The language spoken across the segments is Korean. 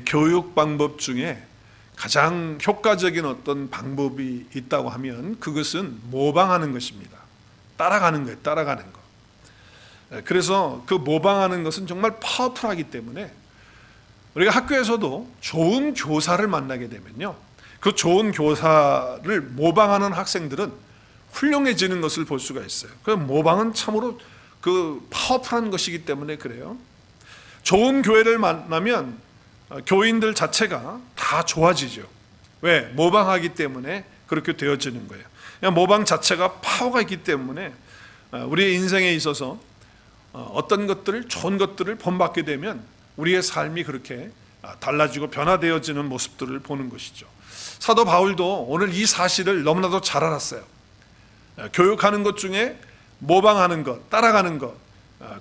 교육 방법 중에 가장 효과적인 어떤 방법이 있다고 하면 그것은 모방하는 것입니다. 따라가는 거예요. 따라가는 거. 그래서 그 모방하는 것은 정말 파워풀하기 때문에 우리가 학교에서도 좋은 교사를 만나게 되면요, 그 좋은 교사를 모방하는 학생들은 훌륭해지는 것을 볼 수가 있어요. 그 모방은 참으로 그 파워풀한 것이기 때문에 그래요. 좋은 교회를 만나면 교인들 자체가 다 좋아지죠. 왜? 모방하기 때문에 그렇게 되어지는 거예요. 그냥 모방 자체가 파워가 있기 때문에 우리의 인생에 있어서 어떤 것들을, 좋은 것들을 본받게 되면 우리의 삶이 그렇게 달라지고 변화되어지는 모습들을 보는 것이죠. 사도 바울도 오늘 이 사실을 너무나도 잘 알았어요. 교육하는 것 중에 모방하는 것, 따라가는 것,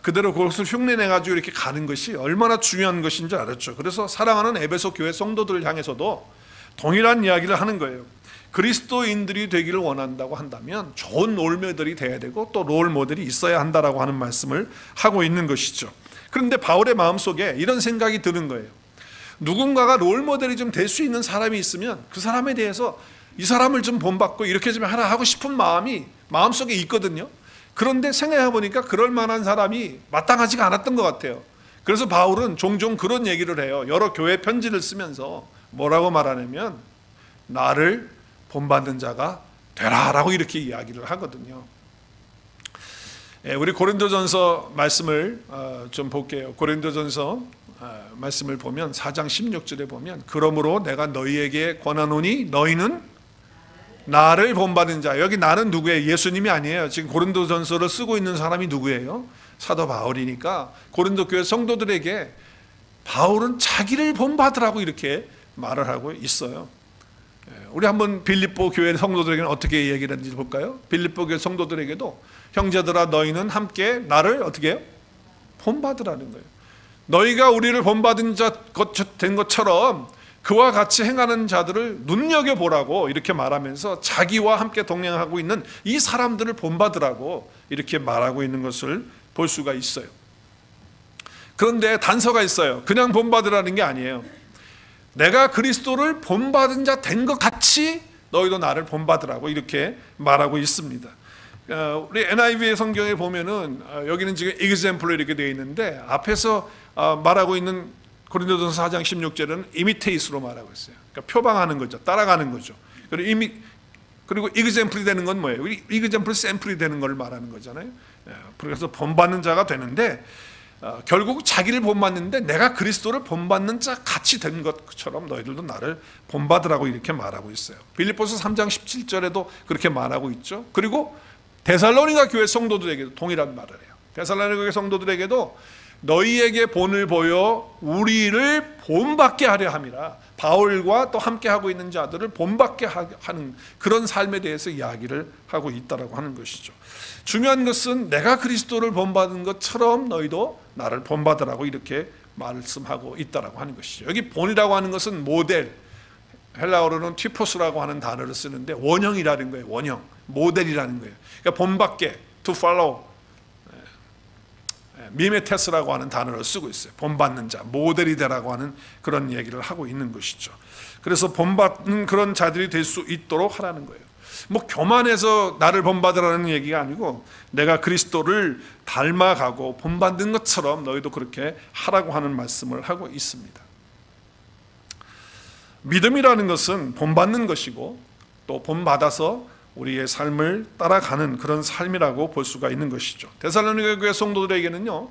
그대로 그것을 흉내내가지고 이렇게 가는 것이 얼마나 중요한 것인 줄 알았죠. 그래서 사랑하는 에베소 교회 성도들을 향해서도 동일한 이야기를 하는 거예요. 그리스도인들이 되기를 원한다고 한다면 좋은 롤모델이 돼야 되고 또 롤모델이 있어야 한다라고 하는 말씀을 하고 있는 것이죠. 그런데 바울의 마음속에 이런 생각이 드는 거예요. 누군가가 롤모델이 좀 될 수 있는 사람이 있으면 그 사람에 대해서 이 사람을 좀 본받고 이렇게 좀 하나 하고 싶은 마음이 마음속에 있거든요. 그런데 생각해 보니까 그럴 만한 사람이 마땅하지가 않았던 것 같아요. 그래서 바울은 종종 그런 얘기를 해요. 여러 교회 편지를 쓰면서 뭐라고 말하냐면 나를 본받는 자가 되라라고 이렇게 이야기를 하거든요. 우리 고린도전서 말씀을 좀 볼게요. 고린도전서 말씀을 보면 4장 16절에 보면 그러므로 내가 너희에게 권하노니 너희는 나를 본받은 자. 여기 나는 누구예요? 예수님이 아니에요. 지금 고린도전서를 쓰고 있는 사람이 누구예요? 사도 바울이니까 고린도 교회 성도들에게 바울은 자기를 본받으라고 이렇게 말을 하고 있어요. 우리 한번 빌립보 교회 성도들에게는 어떻게 얘기를 하는지 볼까요? 빌립보 교회 성도들에게도 형제들아 너희는 함께 나를 어떻게 해요? 본받으라는 거예요. 너희가 우리를 본받은 자 된 것처럼 그와 같이 행하는 자들을 눈여겨보라고 이렇게 말하면서 자기와 함께 동행하고 있는 이 사람들을 본받으라고 이렇게 말하고 있는 것을 볼 수가 있어요. 그런데 단서가 있어요. 그냥 본받으라는 게 아니에요. 내가 그리스도를 본받은 자 된 것 같이 너희도 나를 본받으라고 이렇게 말하고 있습니다. 우리 NIV의 성경에 보면은 여기는 지금 example로 이렇게 되어 있는데 앞에서 말하고 있는 고린도전서 4장 16절은 imitate로 말하고 있어요. 그러니까 표방하는 거죠. 따라가는 거죠. 그리고 example이 되는 건 뭐예요? example, sample이 되는 걸 말하는 거잖아요. 그래서 본받는 자가 되는데 결국 자기를 본받는데 내가 그리스도를 본받는 자 같이 된 것처럼 너희들도 나를 본받으라고 이렇게 말하고 있어요. 빌립보서 3장 17절에도 그렇게 말하고 있죠. 그리고 데살로니가 교회 성도들에게도 동일한 말을 해요. 데살로니가 교회 성도들에게도 너희에게 본을 보여 우리를 본받게 하려 함이라. 바울과 또 함께 하고 있는 자들을 본받게 하는 그런 삶에 대해서 이야기를 하고 있다라고 하는 것이죠. 중요한 것은 내가 그리스도를 본받은 것처럼 너희도 나를 본받으라고 이렇게 말씀하고 있다라고 하는 것이죠. 여기 본이라고 하는 것은 모델, 헬라어로는 티포스라고 하는 단어를 쓰는데 원형이라는 거예요. 원형, 모델이라는 거예요. 그러니까 본받게, to follow, 미메테스라고 하는 단어를 쓰고 있어요. 본받는 자, 모델이 되라고 하는 그런 얘기를 하고 있는 것이죠. 그래서 본받는 그런 자들이 될 수 있도록 하라는 거예요. 뭐 교만해서 나를 본받으라는 얘기가 아니고 내가 그리스도를 닮아가고 본받는 것처럼 너희도 그렇게 하라고 하는 말씀을 하고 있습니다. 믿음이라는 것은 본받는 것이고 또 본받아서 우리의 삶을 따라가는 그런 삶이라고 볼 수가 있는 것이죠. 데살로니가 교회 성도들에게는요,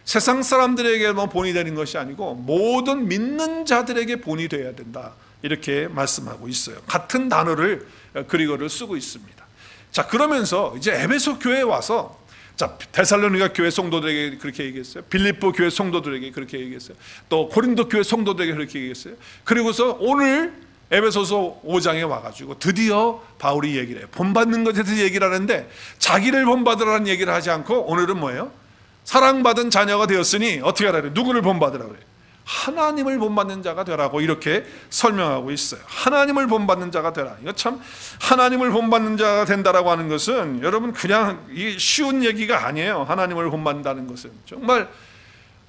세상 사람들에게만 본이 되는 것이 아니고 모든 믿는 자들에게 본이 되어야 된다 이렇게 말씀하고 있어요. 같은 단어를 그리고를 쓰고 있습니다. 자, 그러면서 이제 에베소 교회에 와서 자, 데살로니가 교회 성도들에게 그렇게 얘기했어요. 빌립보 교회 성도들에게 그렇게 얘기했어요. 또 고린도 교회 성도들에게 그렇게 얘기했어요. 그리고서 오늘 에베소서 5장에 와가지고 드디어 바울이 얘기를 해요. 본받는 것에 대해서 얘기를 하는데 자기를 본받으라는 얘기를 하지 않고 오늘은 뭐예요? 사랑받은 자녀가 되었으니 어떻게 하라고 해요? 누구를 본받으라고 해요? 하나님을 본받는 자가 되라고 이렇게 설명하고 있어요. 하나님을 본받는 자가 되라. 이거 참 하나님을 본받는 자가 된다라고 하는 것은 여러분 그냥 쉬운 얘기가 아니에요. 하나님을 본받는다는 것은 정말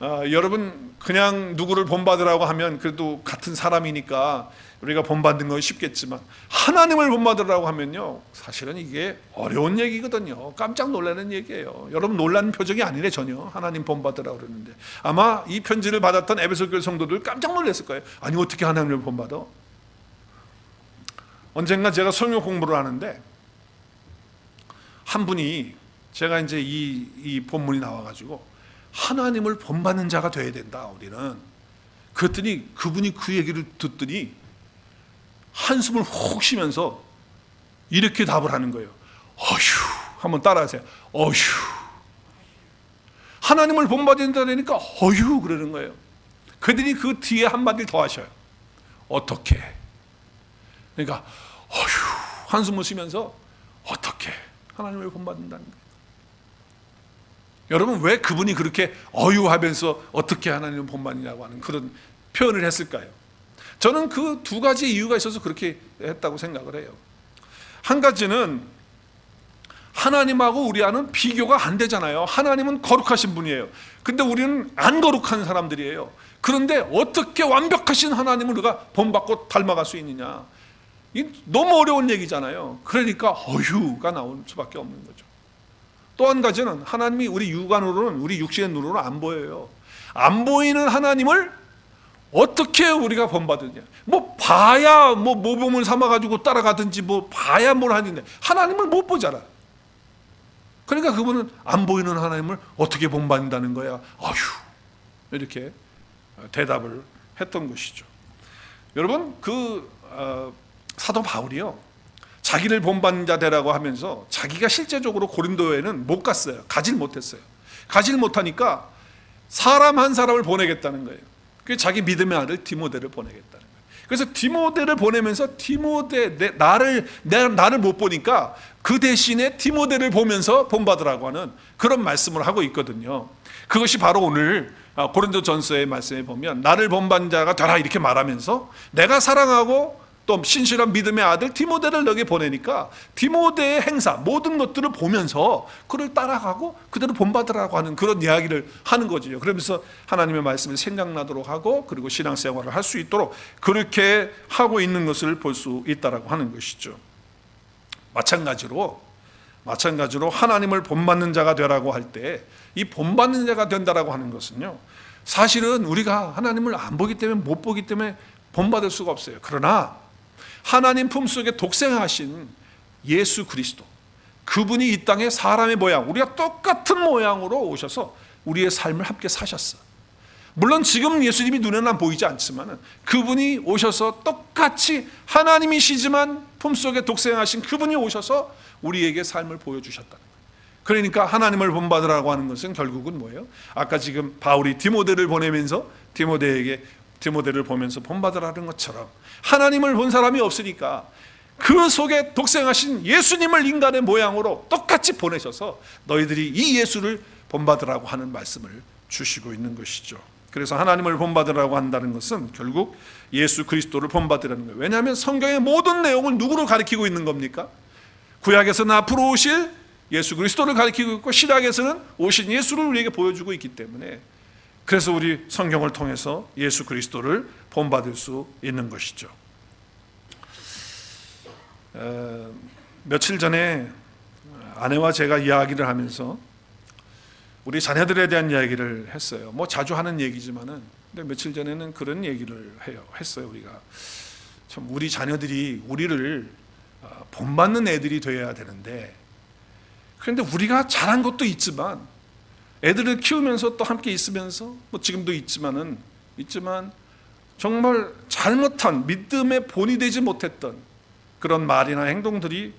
여러분 그냥 누구를 본받으라고 하면 그래도 같은 사람이니까 우리가 본받는 건 쉽겠지만 하나님을 본받으라고 하면요, 사실은 이게 어려운 얘기거든요. 깜짝 놀라는 얘기예요. 여러분 놀라는 표정이 아니래. 전혀. 하나님 본받으라고 그러는데 아마 이 편지를 받았던 에베소 교회 성도들 깜짝 놀랐을 거예요. 아니 어떻게 하나님을 본받아? 언젠가 제가 성경 공부를 하는데 한 분이, 제가 이제 이 본문이 나와가지고 하나님을 본받는 자가 돼야 된다 우리는. 그랬더니 그분이 그 얘기를 듣더니 한숨을 훅 쉬면서 이렇게 답을 하는 거예요. 어휴. 한번 따라하세요. 어휴. 하나님을 본받는다니까 어휴 그러는 거예요. 그랬더니 그 뒤에 한마디를 더 하셔요. 어떻게? 그러니까 어휴 한숨을 쉬면서 어떻게 하나님을 본받는다는 거예요. 여러분 왜 그분이 그렇게 어휴하면서 어떻게 하나님을 본받느냐고 하는 그런 표현을 했을까요? 저는 그 두 가지 이유가 있어서 그렇게 했다고 생각을 해요. 한 가지는 하나님하고 우리와는 비교가 안 되잖아요. 하나님은 거룩하신 분이에요. 근데 우리는 안 거룩한 사람들이에요. 그런데 어떻게 완벽하신 하나님을 우리가 본받고 닮아갈 수 있느냐, 이 너무 어려운 얘기잖아요. 그러니까 어휴가 나올 수밖에 없는 거죠. 또 한 가지는 하나님이 우리 육안으로는, 우리 육신의 눈으로는 안 보여요. 안 보이는 하나님을 어떻게 우리가 본받느냐. 뭐 봐야 뭐 모범을 삼아가지고 따라가든지 뭐 봐야 뭘 하는데 하나님을 못 보잖아. 그러니까 그분은 안 보이는 하나님을 어떻게 본받는다는 거야. 어휴. 이렇게 대답을 했던 것이죠. 여러분 사도 바울이요, 자기를 본받는 자 되라고 하면서 자기가 실제적으로 고린도에는 못 갔어요. 가질 못했어요. 가질 못하니까 사람 한 사람을 보내겠다는 거예요. 그게 자기 믿음의 아들 디모데를 보내겠다는 거예요. 그래서 디모데를 보내면서 나를 못 보니까 그 대신에 디모데를 보면서 본받으라고 하는 그런 말씀을 하고 있거든요. 그것이 바로 오늘 고린도전서의 말씀에 보면 나를 본받는 자가 되라 이렇게 말하면서 내가 사랑하고 또 신실한 믿음의 아들 디모데를 너에게 보내니까 디모데의 행사 모든 것들을 보면서 그를 따라가고 그대로 본받으라고 하는 그런 이야기를 하는 거죠. 그러면서 하나님의 말씀을 생각나도록 하고 그리고 신앙생활을 할 수 있도록 그렇게 하고 있는 것을 볼 수 있다라고 하는 것이죠. 마찬가지로 하나님을 본받는 자가 되라고 할 때 이 본받는 자가 된다라고 하는 것은요, 사실은 우리가 하나님을 안 보기 때문에 못 보기 때문에 본받을 수가 없어요. 그러나 하나님 품속에 독생하신 예수 그리스도, 그분이 이 땅에 사람의 모양, 우리가 똑같은 모양으로 오셔서 우리의 삶을 함께 사셨어. 물론 지금 예수님이 눈에는 안 보이지 않지만 그분이 오셔서 똑같이 하나님이시지만 품속에 독생하신 그분이 오셔서 우리에게 삶을 보여주셨다는 거예요. 그러니까 하나님을 본받으라고 하는 것은 결국은 뭐예요? 아까 지금 바울이 디모데를 보내면서 디모데를 보면서 본받으라는 것처럼 하나님을 본 사람이 없으니까 그 속에 독생하신 예수님을 인간의 모양으로 똑같이 보내셔서 너희들이 이 예수를 본받으라고 하는 말씀을 주시고 있는 것이죠. 그래서 하나님을 본받으라고 한다는 것은 결국 예수 그리스도를 본받으라는 거예요. 왜냐하면 성경의 모든 내용을 누구를 가리키고 있는 겁니까? 구약에서는 앞으로 오실 예수 그리스도를 가리키고 있고 신약에서는 오신 예수를 우리에게 보여주고 있기 때문에 그래서 우리 성경을 통해서 예수 그리스도를 본받을 수 있는 것이죠. 며칠 전에 아내와 제가 이야기를 하면서 우리 자녀들에 대한 이야기를 했어요. 뭐 자주 하는 얘기지만은 근데 며칠 전에는 그런 얘기를 했어요. 우리가 참 우리 자녀들이 우리를 본받는 애들이 되어야 되는데, 그런데 우리가 잘한 것도 있지만 애들을 키우면서 또 함께 있으면서 뭐 지금도 있지만 정말 잘못한 믿음의 본이 되지 못했던 그런 말이나 행동들이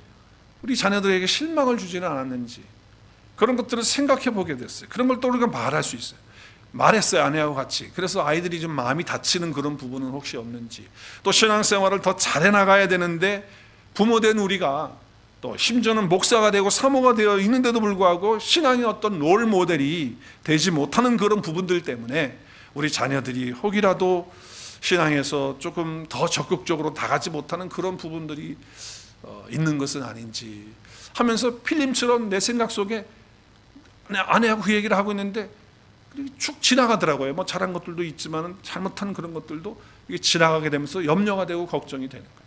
우리 자녀들에게 실망을 주지는 않았는지 그런 것들을 생각해 보게 됐어요. 그런 걸 또 우리가 말할 수 있어요. 말했어요, 아내하고 같이. 그래서 아이들이 좀 마음이 다치는 그런 부분은 혹시 없는지, 또 신앙생활을 더 잘해 나가야 되는데 부모된 우리가 또 심지어는 목사가 되고 사모가 되어 있는데도 불구하고 신앙의 어떤 롤 모델이 되지 못하는 그런 부분들 때문에 우리 자녀들이 혹이라도 신앙에서 조금 더 적극적으로 나가지 못하는 그런 부분들이 있는 것은 아닌지 하면서 필름처럼 내 생각 속에 아내하고 그 얘기를 하고 있는데 축 지나가더라고요. 뭐 잘한 것들도 있지만 잘못한 그런 것들도 이게 지나가게 되면서 염려가 되고 걱정이 되는 거예요.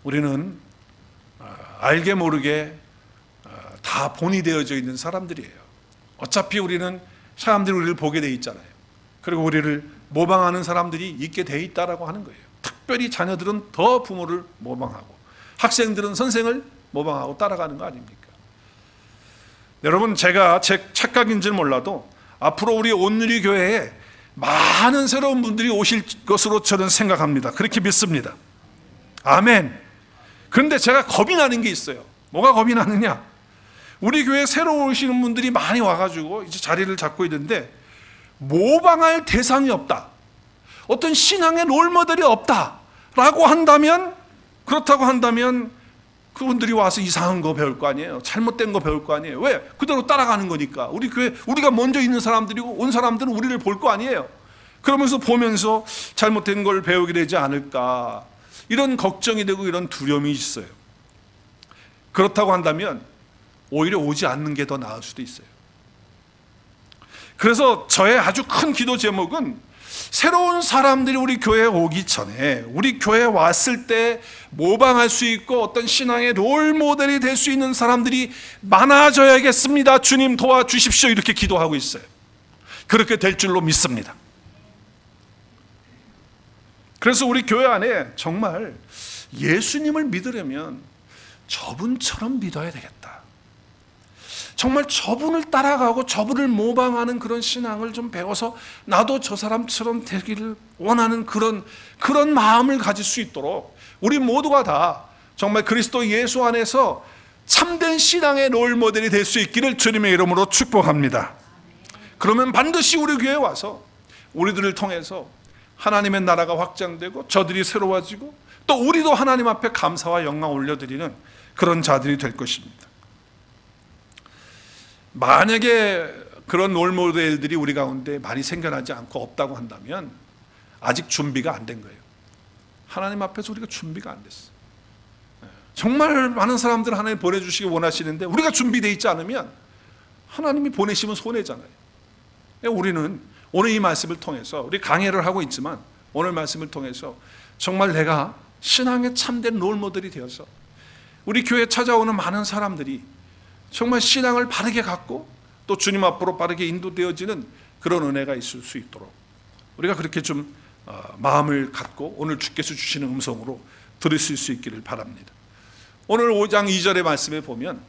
우리는 알게 모르게 다 본이 되어져 있는 사람들이에요. 어차피 우리는 사람들이 우리를 보게 돼 있잖아요. 그리고 우리를 모방하는 사람들이 있게 돼 있다라고 하는 거예요. 특별히 자녀들은 더 부모를 모방하고 학생들은 선생을 모방하고 따라가는 거 아닙니까? 여러분, 제가 제 착각인지는 몰라도 앞으로 우리 온누리 교회에 많은 새로운 분들이 오실 것으로 저는 생각합니다. 그렇게 믿습니다. 아멘. 그런데 제가 겁이 나는 게 있어요. 뭐가 겁이 나느냐? 우리 교회에 새로 오시는 분들이 많이 와가지고 이제 자리를 잡고 있는데 모방할 대상이 없다, 어떤 신앙의 롤모델이 없다라고 한다면, 그렇다고 한다면 그분들이 와서 이상한 거 배울 거 아니에요. 잘못된 거 배울 거 아니에요. 왜? 그대로 따라가는 거니까. 우리 교회, 우리가 먼저 있는 사람들이고 온 사람들은 우리를 볼 거 아니에요. 그러면서 보면서 잘못된 걸 배우게 되지 않을까, 이런 걱정이 되고 이런 두려움이 있어요. 그렇다고 한다면 오히려 오지 않는 게 더 나을 수도 있어요. 그래서 저의 아주 큰 기도 제목은 새로운 사람들이 우리 교회에 오기 전에, 우리 교회에 왔을 때 모방할 수 있고 어떤 신앙의 롤모델이 될 수 있는 사람들이 많아져야겠습니다. 주님 도와주십시오. 이렇게 기도하고 있어요. 그렇게 될 줄로 믿습니다. 그래서 우리 교회 안에 정말 예수님을 믿으려면 저분처럼 믿어야 되겠다, 정말 저분을 따라가고 저분을 모방하는 그런 신앙을 좀 배워서 나도 저 사람처럼 되기를 원하는 그런 마음을 가질 수 있도록 우리 모두가 다 정말 그리스도 예수 안에서 참된 신앙의 롤모델이 될 수 있기를 주님의 이름으로 축복합니다. 그러면 반드시 우리 교회에 와서 우리들을 통해서 하나님의 나라가 확장되고 저들이 새로워지고 또 우리도 하나님 앞에 감사와 영광 올려드리는 그런 자들이 될 것입니다. 만약에 그런 롤모델들이 우리 가운데 많이 생겨나지 않고 없다고 한다면 아직 준비가 안 된 거예요. 하나님 앞에서 우리가 준비가 안 됐어요. 정말 많은 사람들 하나님 보내주시기 원하시는데 우리가 준비되어 있지 않으면 하나님이 보내시면 손해잖아요. 우리는 오늘 이 말씀을 통해서, 우리 강해를 하고 있지만 오늘 말씀을 통해서 정말 내가 신앙의 참된 롤모델이 되어서 우리 교회에 찾아오는 많은 사람들이 정말 신앙을 바르게 갖고 또 주님 앞으로 바르게 인도되어지는 그런 은혜가 있을 수 있도록 우리가 그렇게 좀 마음을 갖고 오늘 주께서 주시는 음성으로 들으실 수 있기를 바랍니다. 오늘 5장 2절의 말씀에 보면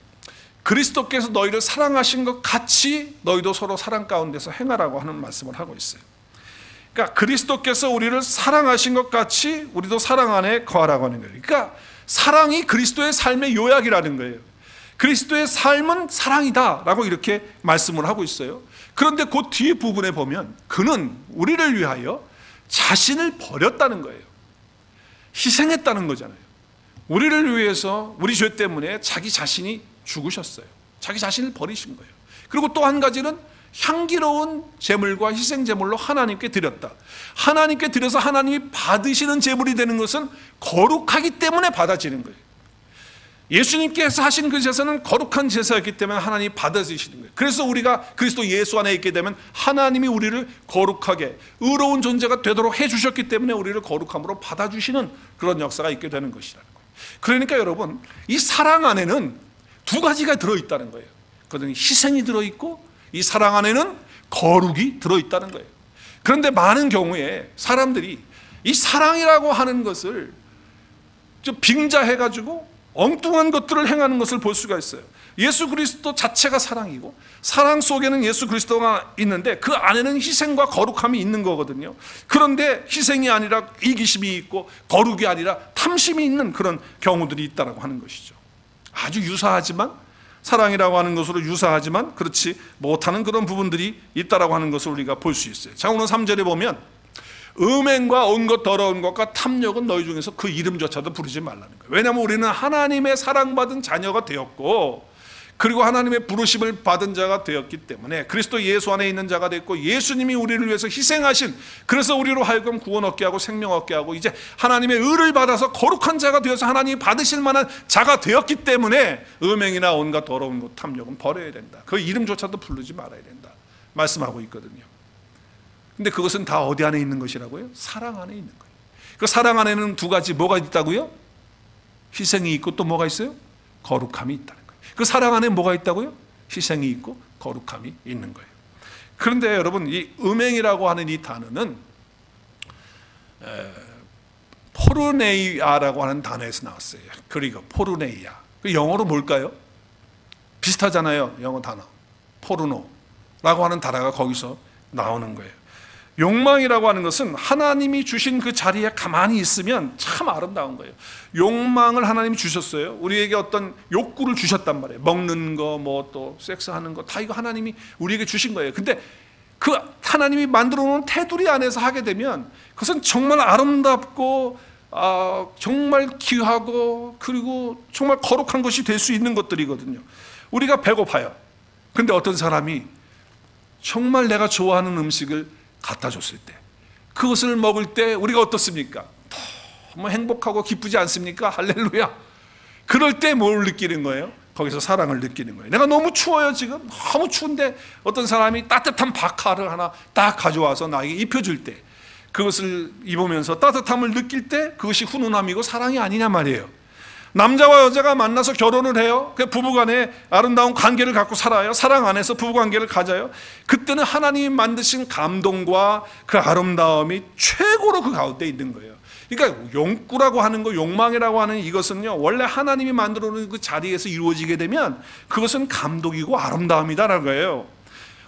그리스도께서 너희를 사랑하신 것 같이 너희도 서로 사랑 가운데서 행하라고 하는 말씀을 하고 있어요. 그러니까 그리스도께서 우리를 사랑하신 것 같이 우리도 사랑 안에 거하라고 하는 거예요. 그러니까 사랑이 그리스도의 삶의 요약이라는 거예요. 그리스도의 삶은 사랑이다 라고 이렇게 말씀을 하고 있어요. 그런데 그 뒤에 부분에 보면 그는 우리를 위하여 자신을 버렸다는 거예요. 희생했다는 거잖아요. 우리를 위해서 우리 죄 때문에 자기 자신이 죽으셨어요. 자기 자신을 버리신 거예요. 그리고 또 한 가지는 향기로운 제물과 희생 제물로 하나님께 드렸다. 하나님께 드려서 하나님이 받으시는 제물이 되는 것은 거룩하기 때문에 받아지는 거예요. 예수님께서 하신 그 제사는 거룩한 제사였기 때문에 하나님이 받아주시는 거예요. 그래서 우리가 그리스도 예수 안에 있게 되면 하나님이 우리를 거룩하게 의로운 존재가 되도록 해주셨기 때문에 우리를 거룩함으로 받아주시는 그런 역사가 있게 되는 것이라는 거예요. 그러니까 여러분, 이 사랑 안에는 두 가지가 들어있다는 거예요. 그거는 희생이 들어있고 이 사랑 안에는 거룩이 들어있다는 거예요. 그런데 많은 경우에 사람들이 이 사랑이라고 하는 것을 좀 빙자해가지고 엉뚱한 것들을 행하는 것을 볼 수가 있어요. 예수 그리스도 자체가 사랑이고 사랑 속에는 예수 그리스도가 있는데 그 안에는 희생과 거룩함이 있는 거거든요. 그런데 희생이 아니라 이기심이 있고 거룩이 아니라 탐심이 있는 그런 경우들이 있다고 하는 것이죠. 아주 유사하지만, 사랑이라고 하는 것으로 유사하지만 그렇지 못하는 그런 부분들이 있다고 하는 것을 우리가 볼 수 있어요. 자, 오늘 3절에 보면 음행과 온것 더러운 것과 탐욕은 너희 중에서 그 이름조차도 부르지 말라는 거예요. 왜냐하면 우리는 하나님의 사랑받은 자녀가 되었고 그리고 하나님의 부르심을 받은 자가 되었기 때문에 그리스도 예수 안에 있는 자가 됐고 예수님이 우리를 위해서 희생하신, 그래서 우리로 하여금 구원 얻게 하고 생명 얻게 하고 이제 하나님의 의를 받아서 거룩한 자가 되어서 하나님이 받으실 만한 자가 되었기 때문에 음행이나 온갖 더러운 것, 탐욕은 버려야 된다. 그 이름조차도 부르지 말아야 된다 말씀하고 있거든요. 근데 그것은 다 어디 안에 있는 것이라고요? 사랑 안에 있는 거예요. 그 사랑 안에는 두 가지 뭐가 있다고요? 희생이 있고 또 뭐가 있어요? 거룩함이 있다는 거예요. 그 사랑 안에 뭐가 있다고요? 희생이 있고 거룩함이 있는 거예요. 그런데 여러분, 이 음행이라고 하는 이 단어는 포르네이아라고 하는 단어에서 나왔어요. 그리고 포르네이아, 그 영어로 뭘까요? 비슷하잖아요. 영어 단어 포르노라고 하는 단어가 거기서 나오는 거예요. 욕망이라고 하는 것은 하나님이 주신 그 자리에 가만히 있으면 참 아름다운 거예요. 욕망을 하나님이 주셨어요. 우리에게 어떤 욕구를 주셨단 말이에요. 먹는 거, 뭐 또 섹스하는 거, 다 이거 하나님이 우리에게 주신 거예요. 근데 그 하나님이 만들어 놓은 테두리 안에서 하게 되면 그것은 정말 아름답고 정말 귀하고 그리고 정말 거룩한 것이 될 수 있는 것들이거든요. 우리가 배고파요. 근데 어떤 사람이 정말 내가 좋아하는 음식을 갖다 줬을 때, 그것을 먹을 때 우리가 어떻습니까? 너무 행복하고 기쁘지 않습니까? 할렐루야. 그럴 때 뭘 느끼는 거예요? 거기서 사랑을 느끼는 거예요. 내가 너무 추워요. 지금 너무 추운데 어떤 사람이 따뜻한 바카를 하나 딱 가져와서 나에게 입혀줄 때, 그것을 입으면서 따뜻함을 느낄 때 그것이 훈훈함이고 사랑이 아니냐 말이에요. 남자와 여자가 만나서 결혼을 해요. 그 부부간에 아름다운 관계를 갖고 살아요. 사랑 안에서 부부관계를 가져요. 그때는 하나님이 만드신 감동과 그 아름다움이 최고로 그 가운데 있는 거예요. 그러니까 욕구라고 하는 거, 욕망이라고 하는 이것은요, 원래 하나님이 만들어 놓은 그 자리에서 이루어지게 되면 그것은 감동이고 아름다움이다라는 거예요.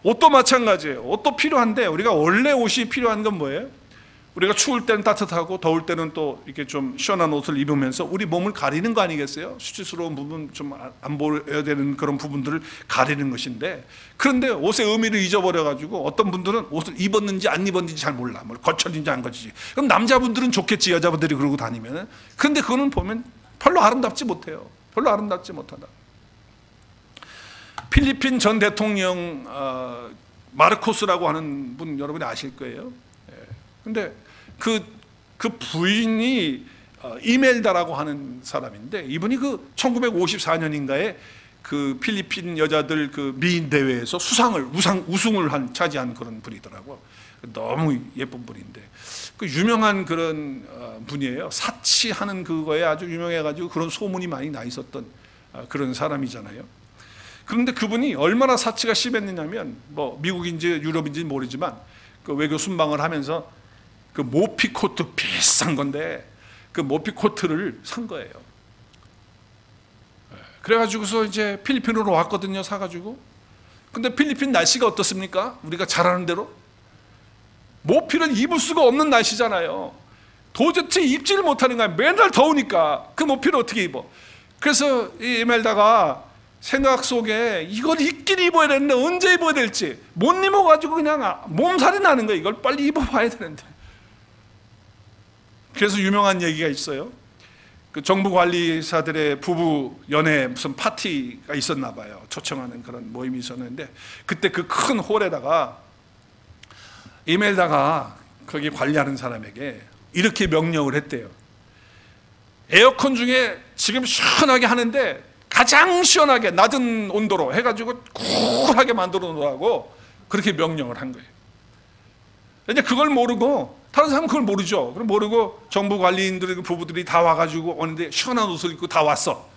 옷도 마찬가지예요. 옷도 필요한데 우리가 원래 옷이 필요한 건 뭐예요? 우리가 추울 때는 따뜻하고 더울 때는 또 이렇게 좀 시원한 옷을 입으면서 우리 몸을 가리는 거 아니겠어요? 수치스러운 부분, 좀 안 보여야 되는 그런 부분들을 가리는 것인데, 그런데 옷의 의미를 잊어버려가지고 어떤 분들은 옷을 입었는지 안 입었는지 잘 몰라. 뭘 거쳤는지 안 거쳤는지. 그럼 남자분들은 좋겠지, 여자분들이 그러고 다니면. 그런데 그거는 보면 별로 아름답지 못해요. 별로 아름답지 못하다. 필리핀 전 대통령 마르코스라고 하는 분 여러분이 아실 거예요. 근데 그 부인이 이멜다라고 하는 사람인데, 이분이 그 1954년인가에 그 필리핀 여자들 그 미인 대회에서 우승을 차지한 그런 분이더라고. 너무 예쁜 분인데, 그 유명한 그런 분이에요. 사치하는 그거에 아주 유명해가지고 그런 소문이 많이 나 있었던 그런 사람이잖아요. 그런데 그분이 얼마나 사치가 심했느냐면, 뭐 미국인지 유럽인지 모르지만 그 외교 순방을 하면서 그 모피 코트 비싼 건데 그 모피 코트를 산 거예요. 그래가지고서 이제 필리핀으로 왔거든요, 사가지고. 근데 필리핀 날씨가 어떻습니까? 우리가 잘 아는 대로 모피를 입을 수가 없는 날씨잖아요. 도저히 입지를 못하는 거야. 맨날 더우니까 그 모피를 어떻게 입어? 그래서 이 이멜다가 생각 속에 이걸 입긴 입어야 되는데 언제 입어야 될지 못 입어가지고 그냥 몸살이 나는 거예요. 이걸 빨리 입어봐야 되는데. 그래서 유명한 얘기가 있어요. 그 정부 관리사들의 부부 연애 무슨 파티가 있었나 봐요. 초청하는 그런 모임이 있었는데, 그때 그 큰 홀에다가 이멜다가 거기 관리하는 사람에게 이렇게 명령을 했대요. 에어컨 중에 지금 시원하게 하는데 가장 시원하게 낮은 온도로 해가지고 쿨하게 만들어 놓으라고 그렇게 명령을 한 거예요. 이제 그걸 모르고, 다른 사람은 그걸 모르죠. 그럼 모르고 정부 관리인들, 부부들이 다 와가지고 오는데 시원한 옷을 입고 다 왔어.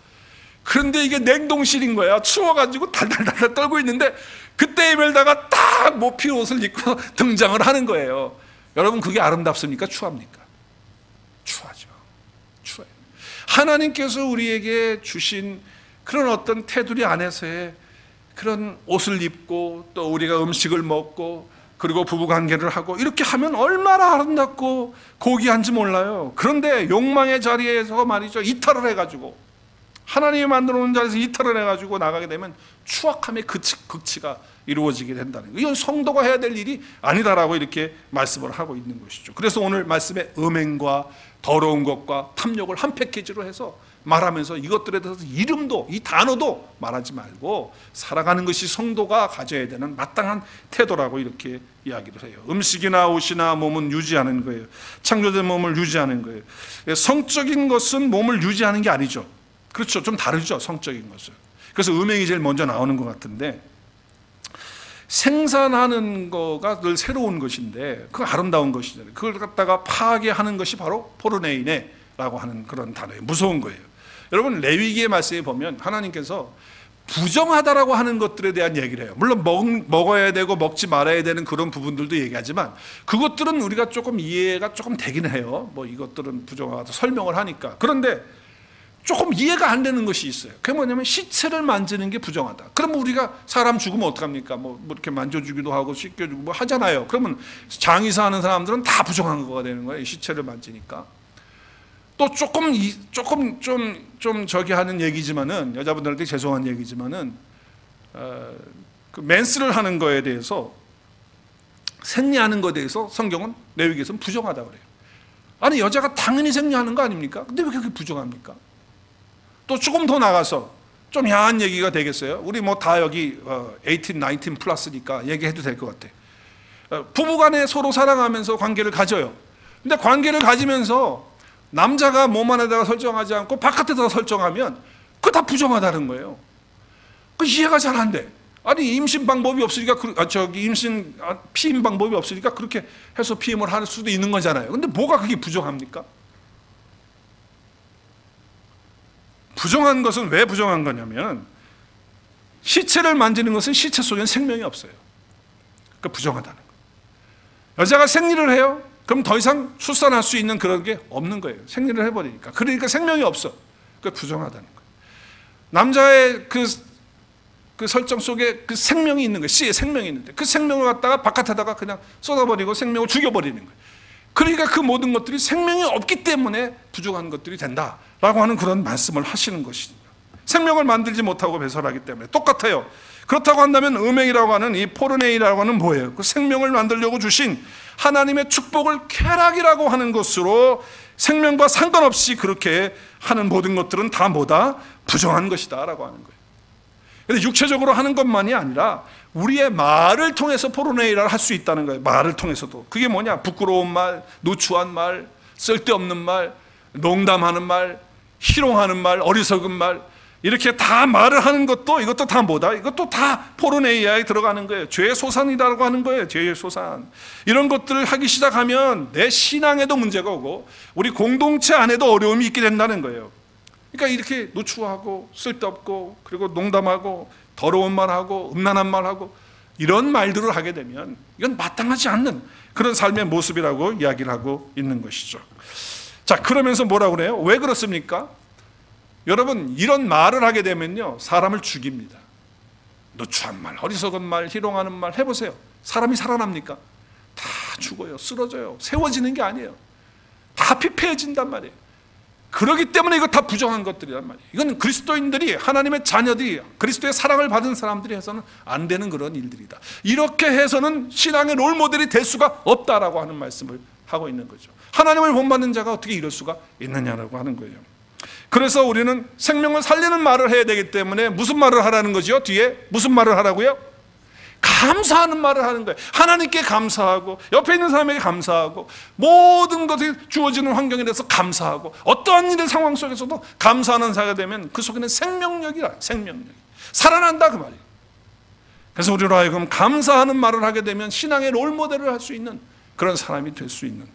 그런데 이게 냉동실인 거야. 추워가지고 달달달달 떨고 있는데 그때 이멜다가 딱 모피 옷을 입고 등장을 하는 거예요. 여러분, 그게 아름답습니까? 추합니까? 추하죠. 추워요. 하나님께서 우리에게 주신 그런 어떤 테두리 안에서의 그런 옷을 입고 또 우리가 음식을 먹고 그리고 부부관계를 하고 이렇게 하면 얼마나 아름답고 고귀한지 몰라요. 그런데 욕망의 자리에서 말이죠, 이탈을 해가지고, 하나님이 만들어 놓은 자리에서 이탈을 해가지고 나가게 되면 추악함의 극치가 이루어지게 된다는 거예요. 이건 성도가 해야 될 일이 아니다라고 이렇게 말씀을 하고 있는 것이죠. 그래서 오늘 말씀에 음행과 더러운 것과 탐욕을 한 패키지로 해서 말하면서 이것들에 대해서 이름도, 이 단어도 말하지 말고 살아가는 것이 성도가 가져야 되는 마땅한 태도라고 이렇게 이야기를 해요. 음식이나 옷이나 몸은 유지하는 거예요. 창조된 몸을 유지하는 거예요. 성적인 것은 몸을 유지하는 게 아니죠. 그렇죠. 좀 다르죠. 성적인 것은. 그래서 음행이 제일 먼저 나오는 것 같은데, 생산하는 거가 늘 새로운 것인데 그거 아름다운 것이잖아요. 그걸 갖다가 파괴하는 것이 바로 포르네이네라고 하는 그런 단어예요. 무서운 거예요. 여러분, 레위기의 말씀에 보면 하나님께서 부정하다라고 하는 것들에 대한 얘기를 해요. 물론 먹어야 되고 먹지 말아야 되는 그런 부분들도 얘기하지만 그것들은 우리가 조금 이해가 조금 되긴 해요. 뭐 이것들은 부정하다 설명을 하니까. 그런데 조금 이해가 안 되는 것이 있어요. 그게 뭐냐면 시체를 만지는 게 부정하다. 그러면 우리가 사람 죽으면 어떡합니까? 뭐 이렇게 만져주기도 하고 씻겨주고 뭐 하잖아요. 그러면 장의사 하는 사람들은 다 부정한 거가 되는 거예요. 시체를 만지니까. 또 조금 좀 저기 하는 얘기지만은, 여자분들한테 죄송한 얘기지만은, 그 맨스를 하는 거에 대해서, 생리하는 거에 대해서 성경은 레위기에서는 부정하다고 그래요. 아니, 여자가 당연히 생리하는 거 아닙니까? 근데 왜 그렇게 부정합니까? 또 조금 더 나가서 좀 야한 얘기가 되겠어요? 우리 뭐 다 여기 18, 19 플러스니까 얘기해도 될 것 같아. 부부간에 서로 사랑하면서 관계를 가져요. 근데 관계를 가지면서 남자가 몸 안에다가 설정하지 않고 바깥에다가 설정하면 그거 다 부정하다는 거예요. 그 이해가 잘 안 돼. 아니, 임신 방법이 없으니까 피임 방법이 없으니까 그렇게 해서 피임을 할 수도 있는 거잖아요. 근데 뭐가 그게 부정합니까? 부정한 것은 왜 부정한 거냐면, 시체를 만지는 것은 시체 속에는 생명이 없어요. 그러니까 부정하다는 거예요. 여자가 생리를 해요? 그럼 더 이상 출산할 수 있는 그런 게 없는 거예요. 생리를 해버리니까. 그러니까 생명이 없어. 그러니까 부정하다는 거예요. 남자의 그 설정 속에 그 생명이 있는 거예요. 씨의 생명이 있는데 그 생명을 갖다가 바깥에다가 그냥 쏟아버리고 생명을 죽여버리는 거예요. 그러니까 그 모든 것들이 생명이 없기 때문에 부족한 것들이 된다라고 하는 그런 말씀을 하시는 것입니다. 생명을 만들지 못하고 배설하기 때문에 똑같아요. 그렇다고 한다면 음행이라고 하는 이 포르네이라고 하는 뭐예요? 그 생명을 만들려고 주신 하나님의 축복을 쾌락이라고 하는 것으로 생명과 상관없이 그렇게 하는 모든 것들은 다 뭐다? 부정한 것이다 라고 하는 거예요. 그런데 육체적으로 하는 것만이 아니라 우리의 말을 통해서 포르네이라를 할 수 있다는 거예요. 말을 통해서도. 그게 뭐냐? 부끄러운 말, 누추한 말, 쓸데없는 말, 농담하는 말, 희롱하는 말, 어리석은 말, 이렇게 다 말을 하는 것도, 이것도 다 뭐다? 이것도 다 포르네이아에 들어가는 거예요. 죄의 소산이라고 하는 거예요. 죄의 소산. 이런 것들을 하기 시작하면 내 신앙에도 문제가 오고 우리 공동체 안에도 어려움이 있게 된다는 거예요. 그러니까 이렇게 누추하고 쓸데없고 그리고 농담하고 더러운 말하고 음란한 말하고 이런 말들을 하게 되면 이건 마땅하지 않는 그런 삶의 모습이라고 이야기를 하고 있는 것이죠. 자, 그러면서 뭐라고 그래요? 왜 그렇습니까? 여러분, 이런 말을 하게 되면요, 사람을 죽입니다. 누추한 말, 어리석은 말, 희롱하는 말 해보세요. 사람이 살아납니까? 다 죽어요. 쓰러져요. 세워지는 게 아니에요. 다 피폐해진단 말이에요. 그렇기 때문에 이거 다 부정한 것들이란 말이에요. 이건 그리스도인들이, 하나님의 자녀들이, 그리스도의 사랑을 받은 사람들이 해서는 안 되는 그런 일들이다. 이렇게 해서는 신앙의 롤모델이 될 수가 없다라고 하는 말씀을 하고 있는 거죠. 하나님을 본받는 자가 어떻게 이럴 수가 있느냐라고 하는 거예요. 그래서 우리는 생명을 살리는 말을 해야 되기 때문에 무슨 말을 하라는 거죠? 뒤에 무슨 말을 하라고요? 감사하는 말을 하는 거예요. 하나님께 감사하고 옆에 있는 사람에게 감사하고 모든 것이 주어지는 환경에 대해서 감사하고 어떠한 일의 상황 속에서도 감사하는 자가 되면 그 속에는 생명력이라, 생명력이 살아난다 그 말이에요. 그래서 우리로 하여금 감사하는 말을 하게 되면 신앙의 롤모델을 할 수 있는 그런 사람이 될 수 있는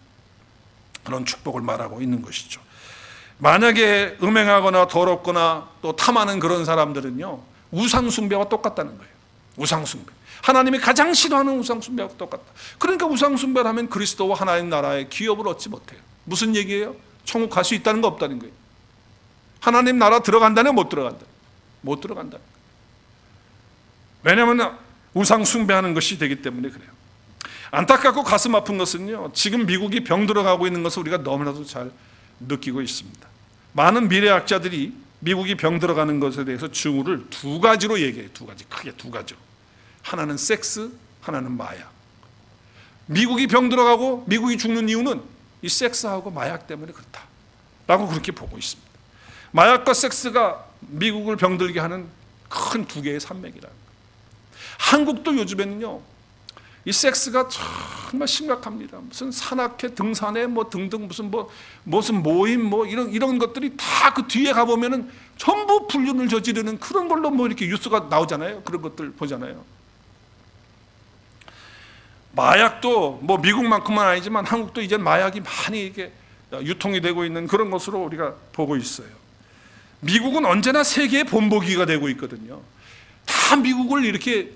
그런 축복을 말하고 있는 것이죠. 만약에 음행하거나 더럽거나 또 탐하는 그런 사람들은요, 우상숭배와 똑같다는 거예요. 우상숭배. 하나님이 가장 싫어하는 우상숭배와 똑같다. 그러니까 우상숭배를 하면 그리스도와 하나님 나라의 기업을 얻지 못해요. 무슨 얘기예요? 천국 갈 수 있다는 거 없다는 거예요. 하나님 나라 들어간다는 못 들어간다. 못 들어간다. 왜냐하면 우상숭배하는 것이 되기 때문에 그래요. 안타깝고 가슴 아픈 것은요, 지금 미국이 병들어가고 있는 것을 우리가 너무나도 잘 느끼고 있습니다. 많은 미래학자들이 미국이 병들어가는 것에 대해서 징후를 두 가지로 얘기해요. 두 가지, 크게 두 가지로. 하나는 섹스, 하나는 마약. 미국이 병들어가고 미국이 죽는 이유는 이 섹스하고 마약 때문에 그렇다라고 그렇게 보고 있습니다. 마약과 섹스가 미국을 병들게 하는 큰 두 개의 산맥이라. 한국도 요즘에는요, 이 섹스가 정말 심각합니다. 무슨 산악회 등산회 뭐 등등 무슨 모임 뭐 이런 것들이 다 그 뒤에 가보면은 전부 불륜을 저지르는 그런 걸로 뭐 이렇게 뉴스가 나오잖아요. 그런 것들 보잖아요. 마약도 뭐 미국만큼은 아니지만 한국도 이제 마약이 많이 이게 유통이 되고 있는 그런 것으로 우리가 보고 있어요. 미국은 언제나 세계의 본보기가 되고 있거든요. 다 미국을 이렇게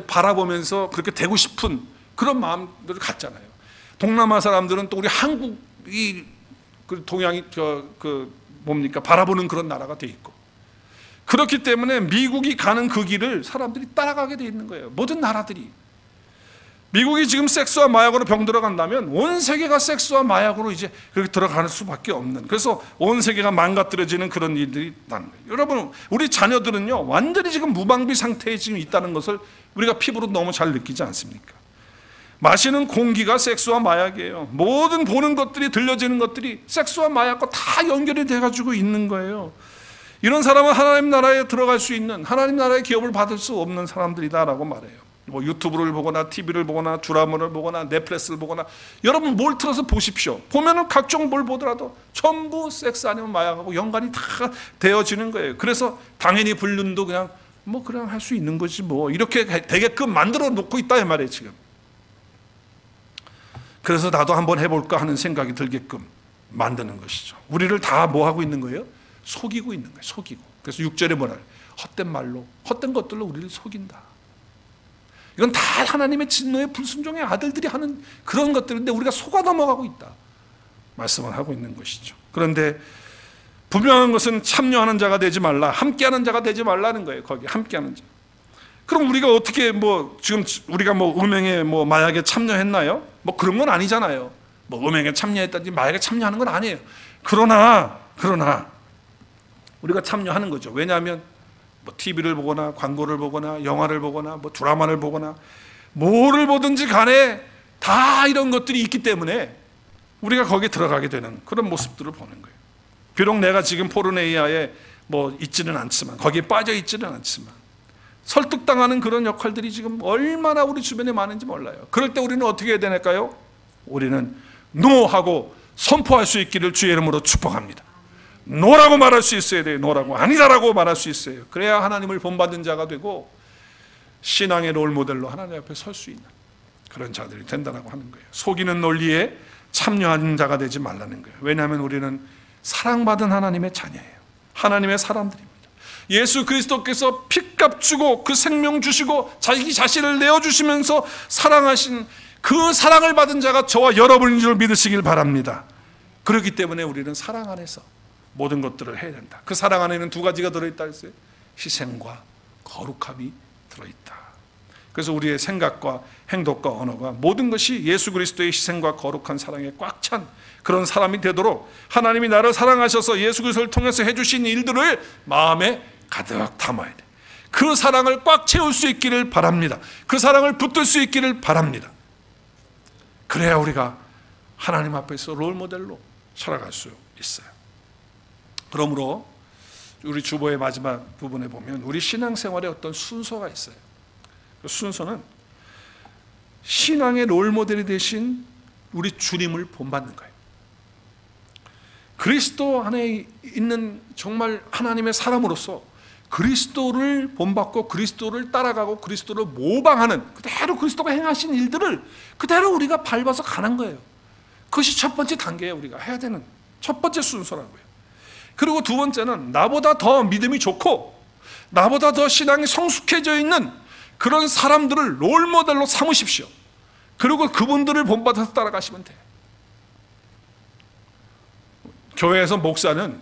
바라보면서 그렇게 되고 싶은 그런 마음들을 갖잖아요. 동남아 사람들은 또 우리 한국이 그 동양이 바라보는 그런 나라가 돼 있고, 그렇기 때문에 미국이 가는 그 길을 사람들이 따라가게 돼 있는 거예요. 모든 나라들이. 미국이 지금 섹스와 마약으로 병들어간다면 온 세계가 섹스와 마약으로 이제 그렇게 들어가는 수밖에 없는, 그래서 온 세계가 망가뜨려지는 그런 일들이 있다는 거예요. 여러분, 우리 자녀들은요 완전히 지금 무방비 상태에 지금 있다는 것을 우리가 피부로 너무 잘 느끼지 않습니까? 마시는 공기가 섹스와 마약이에요. 모든 보는 것들이, 들려지는 것들이 섹스와 마약과 다 연결이 돼가지고 있는 거예요. 이런 사람은 하나님 나라에 들어갈 수 있는, 하나님 나라의 기업을 받을 수 없는 사람들이다라고 말해요. 뭐 유튜브를 보거나 TV를 보거나 드라마를 보거나 넷플릭스를 보거나, 여러분 뭘 틀어서 보십시오. 보면은 각종 뭘 보더라도 전부 섹스 아니면 마약하고 연관이 다 되어지는 거예요. 그래서 당연히 불륜도 그냥 할 수 있는 거지 뭐, 이렇게 되게끔 만들어 놓고 있다 이 말이에요 지금. 그래서 나도 한번 해볼까 하는 생각이 들게끔 만드는 것이죠. 우리를 다 뭐 하고 있는 거예요? 속이고 있는 거예요. 속이고. 그래서 6절에 뭐라, 헛된 말로, 헛된 것들로 우리를 속인다. 이건 다 하나님의 진노의 불순종의 아들들이 하는 그런 것들인데 우리가 속아 넘어가고 있다 말씀을 하고 있는 것이죠. 그런데 분명한 것은 참여하는 자가 되지 말라, 함께하는 자가 되지 말라는 거예요. 거기 함께하는 자. 그럼 우리가 어떻게 지금 우리가 음행에 마약에 참여했나요? 그런 건 아니잖아요. 음행에 참여했다든지 마약에 참여하는 건 아니에요. 그러나 우리가 참여하는 거죠. 왜냐하면 TV를 보거나 광고를 보거나 영화를 보거나 드라마를 보거나 뭐를 보든지 간에 다 이런 것들이 있기 때문에 우리가 거기에 들어가게 되는 그런 모습들을 보는 거예요. 비록 내가 지금 포르네이아에 있지는 않지만, 거기에 빠져 있지는 않지만, 설득당하는 그런 역할들이 지금 얼마나 우리 주변에 많은지 몰라요. 그럴 때 우리는 어떻게 해야 되나요? 우리는 노하고 선포할 수 있기를 주의 이름으로 축복합니다. 노라고 말할 수 있어야 돼요. 노라고, 아니다라고 말할 수 있어요. 그래야 하나님을 본받은 자가 되고 신앙의 롤모델로 하나님 앞에 설 수 있는 그런 자들이 된다라고 하는 거예요. 속이는 논리에 참여하는 자가 되지 말라는 거예요. 왜냐하면 우리는 사랑받은 하나님의 자녀예요. 하나님의 사람들입니다. 예수 그리스도께서 핏값 주고 그 생명 주시고 자기 자신을 내어주시면서 사랑하신 그 사랑을 받은 자가 저와 여러분인 줄 믿으시길 바랍니다. 그렇기 때문에 우리는 사랑 안에서 모든 것들을 해야 된다. 그 사랑 안에는 두 가지가 들어있다 했어요. 희생과 거룩함이 들어있다. 그래서 우리의 생각과 행동과 언어가 모든 것이 예수 그리스도의 희생과 거룩한 사랑에 꽉 찬 그런 사람이 되도록 하나님이 나를 사랑하셔서 예수 그리스도를 통해서 해주신 일들을 마음에 가득 담아야 돼. 그 사랑을 꽉 채울 수 있기를 바랍니다. 그 사랑을 붙들 수 있기를 바랍니다. 그래야 우리가 하나님 앞에서 롤모델로 살아갈 수 있어요. 그러므로 우리 주보의 마지막 부분에 보면 우리 신앙생활에 어떤 순서가 있어요. 그 순서는 신앙의 롤모델이 되신 우리 주님을 본받는 거예요. 그리스도 안에 있는 정말 하나님의 사람으로서 그리스도를 본받고 그리스도를 따라가고 그리스도를 모방하는, 그대로 그리스도가 행하신 일들을 그대로 우리가 밟아서 가는 거예요. 그것이 첫 번째 단계예요. 우리가 해야 되는 첫 번째 순서라고요. 그리고 두 번째는 나보다 더 믿음이 좋고 나보다 더 신앙이 성숙해져 있는 그런 사람들을 롤모델로 삼으십시오. 그리고 그분들을 본받아서 따라가시면 돼요. 교회에서 목사는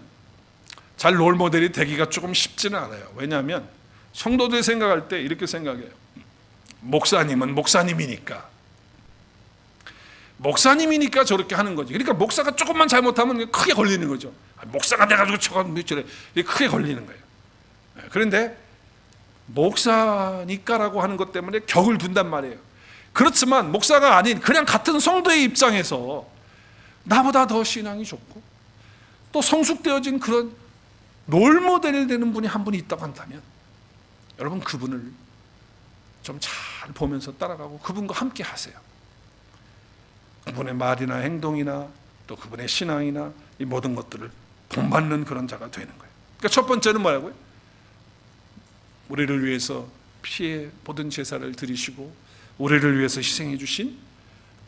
잘 롤모델이 되기가 조금 쉽지는 않아요. 왜냐하면 성도들이 생각할 때 이렇게 생각해요. 목사님은 목사님이니까 저렇게 하는 거지. 그러니까 목사가 조금만 잘못하면 크게 걸리는 거죠. 목사가 돼가지고 저건 저래 크게 걸리는 거예요. 그런데 목사니까라고 하는 것 때문에 격을 둔단 말이에요. 그렇지만 목사가 아닌 그냥 같은 성도의 입장에서 나보다 더 신앙이 좋고 또 성숙되어진 그런 롤모델이 되는 분이 한 분이 있다고 한다면 여러분 그분을 좀 잘 보면서 따라가고 그분과 함께 하세요. 그분의 말이나 행동이나 또 그분의 신앙이나 이 모든 것들을 본받는 그런 자가 되는 거예요. 그러니까 첫 번째는 뭐라고요? 우리를 위해서 피의 모든 제사를 드리시고 우리를 위해서 희생해 주신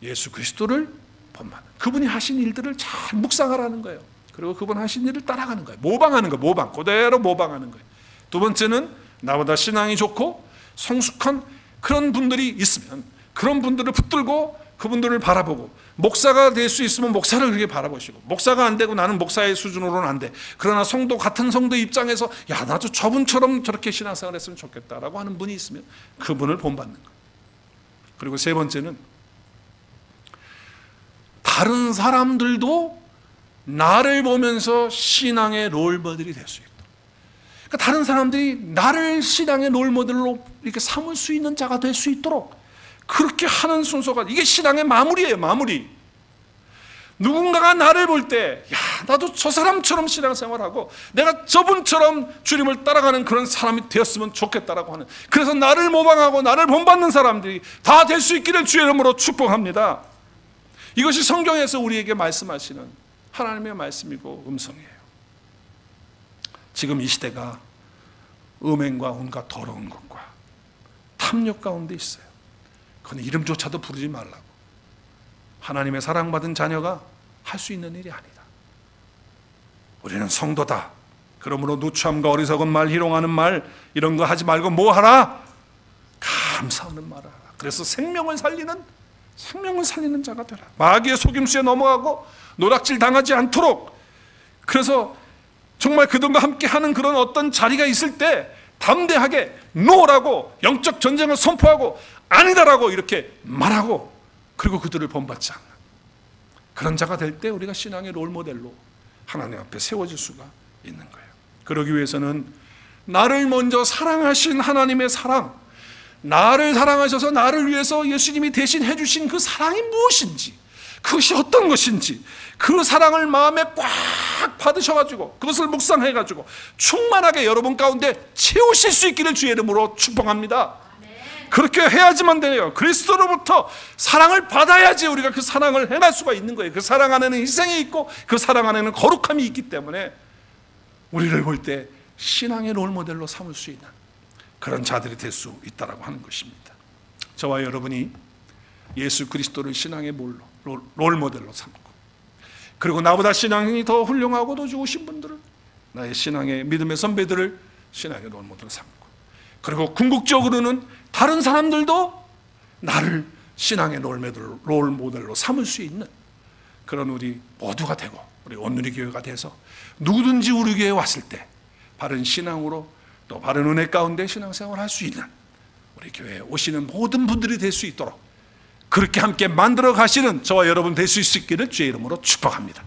예수 그리스도를 본받는, 그분이 하신 일들을 잘 묵상하라는 거예요. 그리고 그분 하신 일을 따라가는 거예요. 모방하는 거예요. 모방, 그대로 모방하는 거예요. 두 번째는 나보다 신앙이 좋고 성숙한 그런 분들이 있으면 그런 분들을 붙들고 그분들을 바라보고, 목사가 될 수 있으면 목사를 그렇게 바라보시고, 목사가 안 되고 나는 목사의 수준으로는 안 돼, 그러나 성도, 같은 성도 입장에서 야 나도 저분처럼 저렇게 신앙생활 했으면 좋겠다라고 하는 분이 있으면 그분을 본받는 거예요. 그리고 세 번째는 다른 사람들도 나를 보면서 신앙의 롤모델이 될 수 있다. 그러니까 다른 사람들이 나를 신앙의 롤모델로 이렇게 삼을 수 있는 자가 될 수 있도록 그렇게 하는 순서가, 이게 신앙의 마무리예요. 마무리. 누군가가 나를 볼 때 야 나도 저 사람처럼 신앙생활하고 내가 저분처럼 주님을 따라가는 그런 사람이 되었으면 좋겠다라고 하는, 그래서 나를 모방하고 나를 본받는 사람들이 다 될 수 있기를 주의 이름으로 축복합니다. 이것이 성경에서 우리에게 말씀하시는 하나님의 말씀이고 음성이에요. 지금 이 시대가 음행과 온갖 더러운 것과 탐욕 가운데 있어요. 그건 이름조차도 부르지 말라고. 하나님의 사랑받은 자녀가 할 수 있는 일이 아니다. 우리는 성도다. 그러므로 누추함과 어리석은 말, 희롱하는 말 이런 거 하지 말고 뭐 하라? 감사하는 말을 하라. 그래서 생명을 살리는 자가 되라. 마귀의 속임수에 넘어가고 노략질 당하지 않도록, 그래서 정말 그들과 함께 하는 그런 어떤 자리가 있을 때 담대하게 노라고 영적 전쟁을 선포하고 아니다라고 이렇게 말하고, 그리고 그들을 본받지 않는 그런 자가 될 때 우리가 신앙의 롤모델로 하나님 앞에 세워질 수가 있는 거예요. 그러기 위해서는 나를 먼저 사랑하신 하나님의 사랑, 나를 사랑하셔서 나를 위해서 예수님이 대신 해주신 그 사랑이 무엇인지, 그것이 어떤 것인지, 그 사랑을 마음에 꽉 받으셔가지고 그것을 묵상해가지고 충만하게 여러분 가운데 채우실 수 있기를 주의 이름으로 축복합니다. 그렇게 해야지만 돼요. 그리스도로부터 사랑을 받아야지 우리가 그 사랑을 행할 수가 있는 거예요. 그 사랑 안에는 희생이 있고 그 사랑 안에는 거룩함이 있기 때문에 우리를 볼 때 신앙의 롤모델로 삼을 수 있는 그런 자들이 될 수 있다라고 하는 것입니다. 저와 여러분이 예수 그리스도를 신앙의 롤모델로 삼고, 그리고 나보다 신앙이 더 훌륭하고 더 좋으신 분들을, 나의 신앙의 믿음의 선배들을 신앙의 롤모델로 삼고, 그리고 궁극적으로는 다른 사람들도 나를 신앙의 롤모델로 삼을 수 있는 그런 우리 모두가 되고, 우리 온누리 교회가 돼서 누구든지 우리 교회에 왔을 때 바른 신앙으로 또 바른 은혜 가운데 신앙생활을 할 수 있는 우리 교회에 오시는 모든 분들이 될 수 있도록 그렇게 함께 만들어 가시는 저와 여러분 될 수 있기를 주의 이름으로 축복합니다.